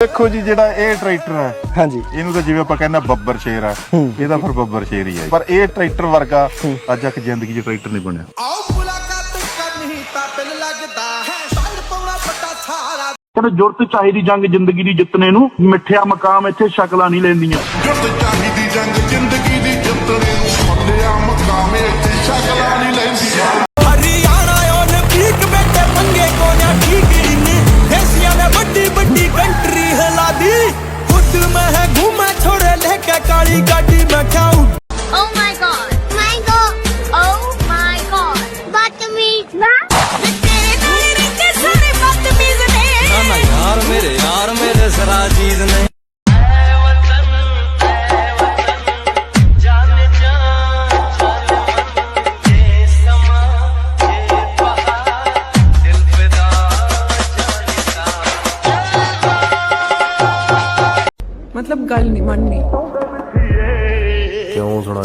देखो जी ਜਿਹੜਾ ਇਹ ਟਰੈਕਟਰ ਹੈ ਹਾਂਜੀ ਇਹਨੂੰ ਤਾਂ ਜਿਵੇਂ ਆਪਾਂ ਕਹਿੰਦੇ ਬੱਬਰ ਸ਼ੇਰ ਆ ਇਹਦਾ ਫਿਰ ਬੱਬਰ ਸ਼ੇਰ ਹੀ ਹੈ ਪਰ ਇਹ ਟਰੈਕਟਰ ਵਰਗਾ ਅੱਜ ਤੱਕ ਜ਼ਿੰਦਗੀ 'ਚ ਟਰੈਕਟਰ ਨਹੀਂ ਬਣਿਆ। ਆਓ ਮੁਲਾਕਾਤ ਕਰਨੀ ਤਾਂ ਪਿਲ ਲੱਗਦਾ ਹੈ ਸੰਗ ਪਾਉਣਾ ਪੱਟਾ ਸਾਰਾ ਕਹਿੰਦੇ ਜੁਰਤ ਚਾਹੀਦੀ ਜੰਗ ਜ਼ਿੰਦਗੀ ਦੀ ਜਿੱਤਣੇ ਨੂੰ ਮਿੱਠਿਆ ਮਕਾਮ ਇੱਥੇ ਸ਼ਕਲਾਂ ਨਹੀਂ ਲੈਂਦੀਆਂ। ਜੁਰਤ ਚਾਹੀਦੀ ਜੰਗ ਜ਼ਿੰਦਗੀ ਦੀ ਜਿੱਤਣੇ ਨੂੰ ਮਿੱਠਿਆ ਮਕਾਮ ਇੱਥੇ ਸ਼ਕਲਾਂ ਨਹੀਂ ਲੈਂਦੀਆਂ। ਹਰਿਆਣਾ ਓਲੰਪਿਕ ਬੈਠੇ ਪੰਗੇ ਕੋਨਾ ਠੀਕ ਨਹੀਂ ਦੇਸੀਆਂ ਨੇ ਵੱਡੀ ਵੱਡੀ ਕੰਟਰੀ हिला दी खुद में है घूमे छोड़े लेके काली गाड़ी में खाऊं। Oh my god, my god, oh my god, बदतमीज ना तेरे नाल के सारे बदतमीज ने ना यार मेरे जरा चीज ने मतलब गल नहीं मननी क्यों सुना